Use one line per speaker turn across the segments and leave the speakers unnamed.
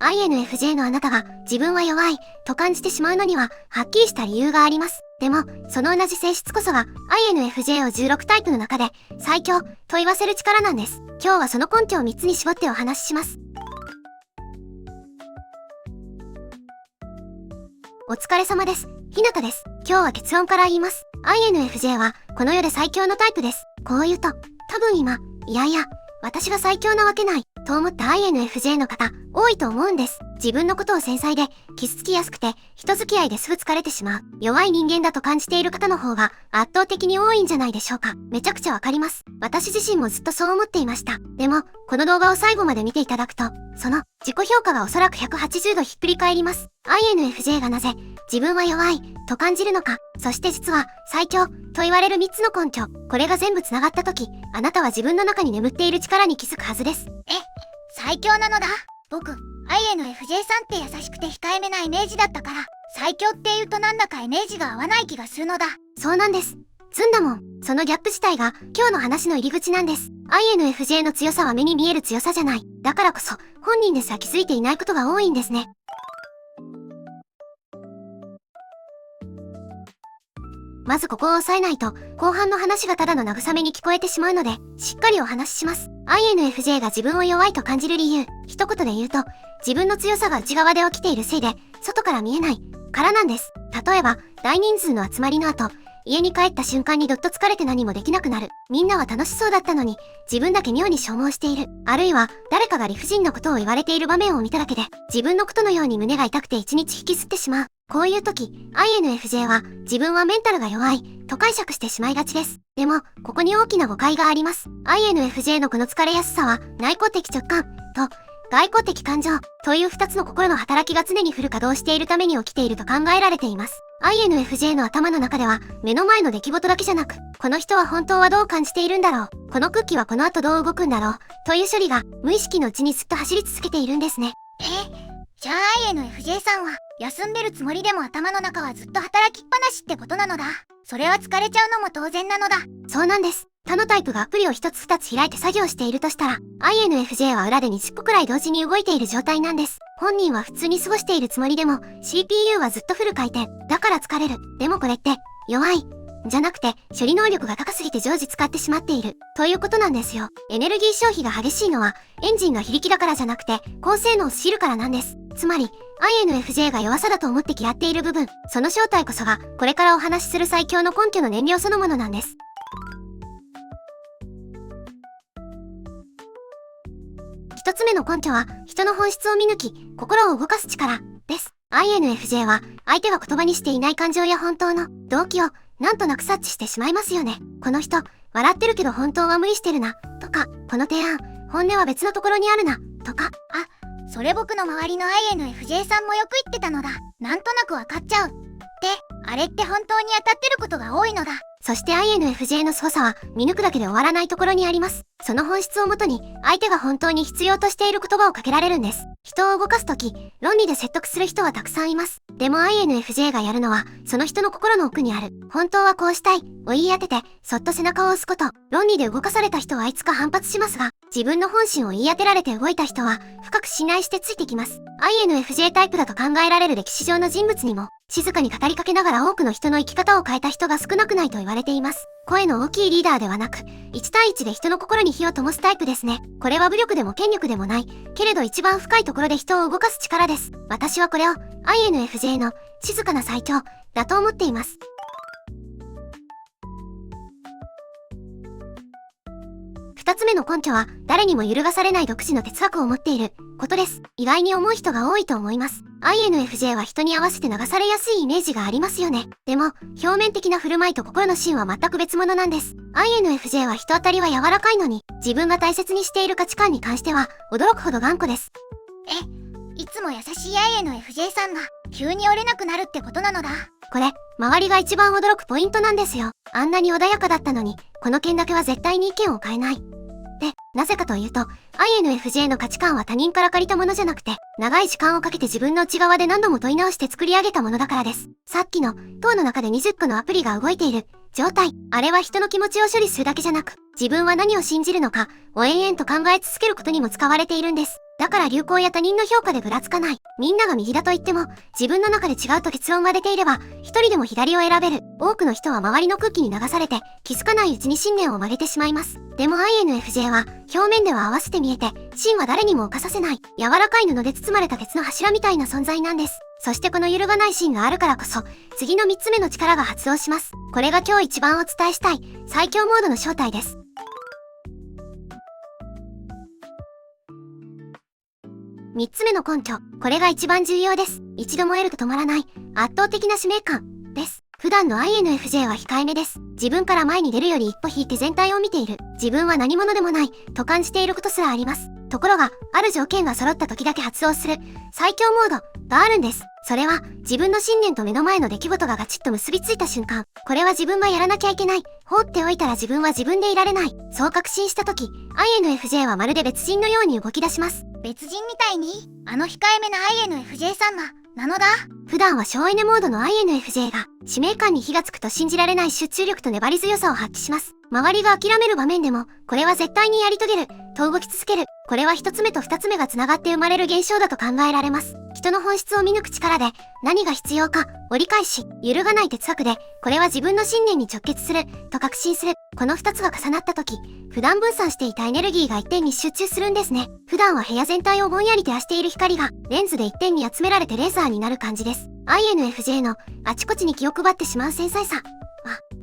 INFJ のあなたが自分は弱いと感じてしまうのにははっきりした理由があります。でも、その同じ性質こそが INFJ を16タイプの中で最強と言わせる力なんです。今日はその根拠を3つに絞ってお話しします。お疲れ様です。ひなたです。今日は結論から言います。INFJ はこの世で最強のタイプです。こう言うと、多分今、いやいや、私が最強なわけないと思った INFJ の方、多いと思うんです。自分のことを繊細で、傷つきやすくて、人付き合いですぐ疲れてしまう、弱い人間だと感じている方の方が圧倒的に多いんじゃないでしょうか。めちゃくちゃわかります。私自身もずっとそう思っていました。でも、この動画を最後まで見ていただくと、その自己評価がおそらく180度ひっくり返ります。INFJ がなぜ、自分は弱いと感じるのか、そして実は最強と言われる3つの根拠、これが全部つながった時、あなたは自分の中に眠っている力に気づくはずです。
最強なのだ。僕、INFJ さんって優しくて控えめなイメージだったから、最強って言うとなんだかイメージが合わない気がするのだ。
そうなんです。ずんだもん。そのギャップ自体が今日の話の入り口なんです。INFJ の強さは目に見える強さじゃない。だからこそ、本人ですら気づいていないことが多いんですね。まずここを押さえないと、後半の話がただの慰めに聞こえてしまうので、しっかりお話しします。INFJ が自分を弱いと感じる理由、一言で言うと、自分の強さが内側で起きているせいで、外から見えないからなんです。例えば、大人数の集まりの後、家に帰った瞬間にどっと疲れて何もできなくなる。みんなは楽しそうだったのに、自分だけ妙に消耗している。あるいは、誰かが理不尽なことを言われている場面を見ただけで、自分のことのように胸が痛くて一日引きずってしまう。こういう時、INFJ は自分はメンタルが弱いと解釈してしまいがちです。でも、ここに大きな誤解があります。INFJ のこの疲れやすさは内向的直感と外向的感情という2つの心の働きが常にフル稼働しているために起きていると考えられています。INFJ の頭の中では目の前の出来事だけじゃなく、この人は本当はどう感じているんだろう、この空気はこの後どう動くんだろうという処理が無意識のうちにずっと走り続けているんですね。
じゃあ INFJ さんは休んでるつもりでも頭の中はずっと働きっぱなしってことなのだ。それは疲れちゃうのも当然なのだ。
そうなんです。他のタイプがアプリを一つ二つ開いて作業しているとしたら、INFJ は裏で20個くらい同時に動いている状態なんです。本人は普通に過ごしているつもりでも CPU はずっとフル回転。だから疲れる。でもこれって弱いじゃなくて処理能力が高すぎて常時使ってしまっているということなんですよ。エネルギー消費が激しいのはエンジンが非力だからじゃなくて高性能を知るからなんです。つまり INFJ が弱さだと思って嫌っている部分、その正体こそがこれからお話しする最強の根拠の燃料そのものなんです。一つ目の根拠は人の本質を見抜き心を動かす力です。INFJ は相手が言葉にしていない感情や本当の動機をなんとなく察知してしまいますよね。この人笑ってるけど本当は無理してるなとか、この提案本音は別のところにあるなとか。
それ僕の周りの INFJ さんもよく言ってたのだ。なんとなくわかっちゃう。あれって本当に当たってることが多いのだ。
そして INFJ の凄さは見抜くだけで終わらないところにあります。その本質をもとに相手が本当に必要としている言葉をかけられるんです。人を動かすとき、論理で説得する人はたくさんいます。でも INFJ がやるのは、その人の心の奥にある、本当はこうしたいを言い当てて、そっと背中を押すこと。論理で動かされた人はいつか反発しますが、自分の本心を言い当てられて動いた人は、深く信頼してついてきます。INFJ タイプだと考えられる歴史上の人物にも、静かに語りかけながら多くの人の生き方を変えた人が少なくないと言われています。声の大きいリーダーではなく、1対1で人の心に火を灯すタイプですね。これは武力でも権力でもない、けれど一番深いところで人を動かす力です。私はこれを INFJ の静かな最強だと思っています。2つ目の根拠は、誰にも揺るがされない独自の哲学を持っていることです。意外に思う人が多いと思います。INFJ は人に合わせて流されやすいイメージがありますよね。でも、表面的な振る舞いと心の芯は全く別物なんです。INFJ は人当たりは柔らかいのに、自分が大切にしている価値観に関しては、驚くほど頑固です。
いつも優しい INFJ さんが、急に折れなくなるってことなのだ。
これ、周りが一番驚くポイントなんですよ。あんなに穏やかだったのに、この件だけは絶対に意見を変えない。で、なぜかというと、INFJ の価値観は他人から借りたものじゃなくて、長い時間をかけて自分の内側で何度も問い直して作り上げたものだからです。さっきの、塔の中で20個のアプリが動いている、状態。あれは人の気持ちを処理するだけじゃなく、自分は何を信じるのかを延々と考え続けることにも使われているんです。だから流行や他人の評価でぐらつかない。みんなが右だと言っても、自分の中で違うと結論が出ていれば、一人でも左を選べる。多くの人は周りの空気に流されて、気づかないうちに信念を曲げてしまいます。でも INFJ は、表面では合わせて見えて、芯は誰にも侵させない。柔らかい布で包まれた鉄の柱みたいな存在なんです。そしてこの揺るがない芯があるからこそ、次の3つ目の力が発動します。これが今日一番お伝えしたい、最強モードの正体です。3つ目の根拠。これが一番重要です。一度燃えると止まらない、圧倒的な使命感です。普段の INFJ は控えめです。自分から前に出るより一歩引いて全体を見ている。自分は何者でもない、と感じていることすらあります。ところが、ある条件が揃った時だけ発動する、最強モードがあるんです。それは、自分の信念と目の前の出来事がガチッと結びついた瞬間。これは自分がやらなきゃいけない。放っておいたら自分は自分でいられない。そう確信した時、INFJ はまるで別人のように動き出します。
別人みたいに、あの控えめな INFJ 様なのだ。
普段は省エネモードの INFJ が、使命感に火がつくと信じられない集中力と粘り強さを発揮します。周りが諦める場面でも、これは絶対にやり遂げる、と動き続ける。これは一つ目と二つ目が繋がって生まれる現象だと考えられます。人の本質を見抜く力で、何が必要か、折り返し、揺るがない哲学で、これは自分の信念に直結する、と確信する。この二つが重なった時、普段分散していたエネルギーが一点に集中するんですね。普段は部屋全体をぼんやり照らしている光が、レンズで一点に集められてレーザーになる感じです。INFJ の、あちこちに気を配ってしまう繊細さは、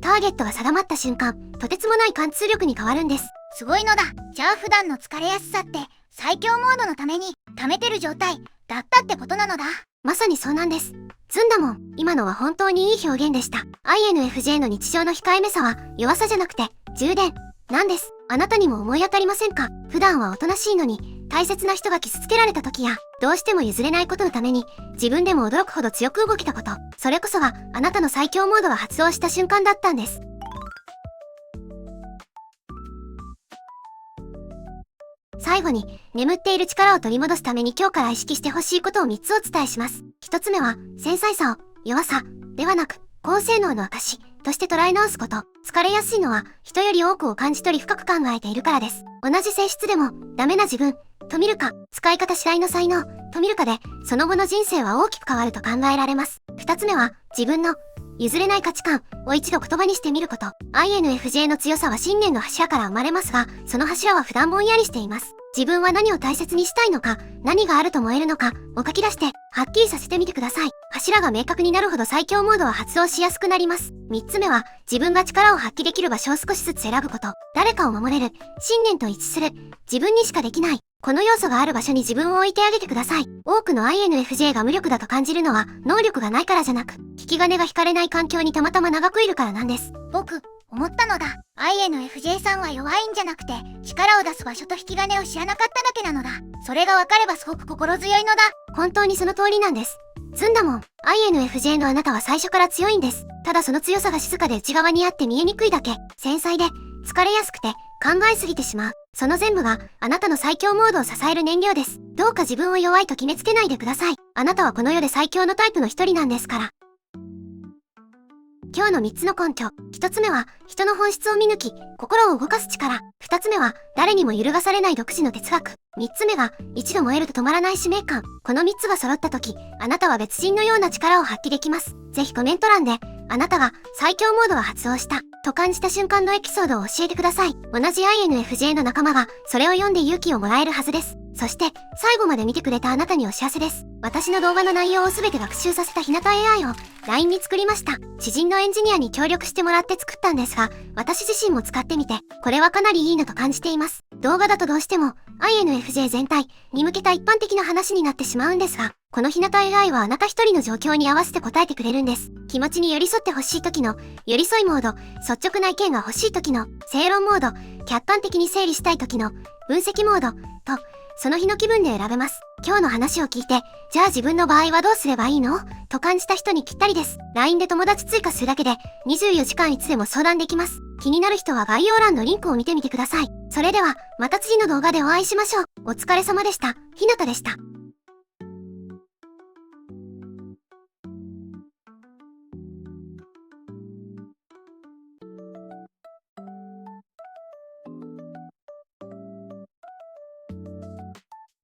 ターゲットが定まった瞬間、とてつもない貫通力に変わるんです。
すごいのだ。じゃあ普段の疲れやすさって、最強モードのために、溜めてる状態、だったってことなのだ。
まさにそうなんです。ずんだもん。今のは本当にいい表現でした。INFJ の日常の控えめさは、弱さじゃなくて、充電、なんです。あなたにも思い当たりませんか？普段はおとなしいのに、大切な人が傷つけられた時や、どうしても譲れないことのために、自分でも驚くほど強く動けたこと、それこそが、あなたの最強モードが発動した瞬間だったんです。最後に、眠っている力を取り戻すために今日から意識してほしいことを3つお伝えします。1つ目は、繊細さを、弱さ、ではなく、高性能の証として捉え直すこと。疲れやすいのは、人より多くを感じ取り深く考えているからです。同じ性質でも、ダメな自分、と見るか、使い方次第の才能、と見るかで、その後の人生は大きく変わると考えられます。2つ目は、自分の、譲れない価値観を一度言葉にしてみること。INFJ の強さは信念の柱から生まれますが、その柱は普段ぼんやりしています。自分は何を大切にしたいのか、何があると燃えるのかを書き出して、はっきりさせてみてください。柱が明確になるほど最強モードは発動しやすくなります。3つ目は、自分が力を発揮できる場所を少しずつ選ぶこと。誰かを守れる、信念と一致する、自分にしかできない。この要素がある場所に自分を置いてあげてください。多くの INFJ が無力だと感じるのは、能力がないからじゃなく、引き金が引かれない環境にたまたま長くいるからなんです。
僕、思ったのだ。INFJ さんは弱いんじゃなくて、力を出す場所と引き金を知らなかっただけなのだ。それがわかればすごく心強いのだ。
本当にその通りなんです。ずんだもん。INFJ のあなたは最初から強いんです。ただその強さが静かで内側にあって見えにくいだけ。繊細で、疲れやすくて、考えすぎてしまう。その全部が、あなたの最強モードを支える燃料です。どうか自分を弱いと決めつけないでください。あなたはこの世で最強のタイプの一人なんですから。今日の3つの根拠。1つ目は、人の本質を見抜き、心を動かす力。2つ目は、誰にも揺るがされない独自の哲学。3つ目が、一度燃えると止まらない使命感。この3つが揃った時、あなたは別人のような力を発揮できます。ぜひコメント欄で、あなたが最強モードが発動した、と感じた瞬間のエピソードを教えてください。同じ INFJ の仲間が、それを読んで勇気をもらえるはずです。そして、最後まで見てくれたあなたにお知らせです。私の動画の内容をすべて学習させた日向 AI を LINE に作りました。知人のエンジニアに協力してもらって作ったんですが、私自身も使ってみて、これはかなりいいなと感じています。動画だとどうしても INFJ 全体に向けた一般的な話になってしまうんですが、この日向 AI はあなた一人の状況に合わせて答えてくれるんです。気持ちに寄り添ってほしい時の寄り添いモード、率直な意見が欲しい時の正論モード、客観的に整理したい時の分析モードと、その日の気分で選べます。今日の話を聞いて、じゃあ自分の場合はどうすればいいの？と感じた人にぴったりです。LINE で友達追加するだけで、24時間いつでも相談できます。気になる人は概要欄のリンクを見てみてください。それでは、また次の動画でお会いしましょう。お疲れ様でした。ひなたでした。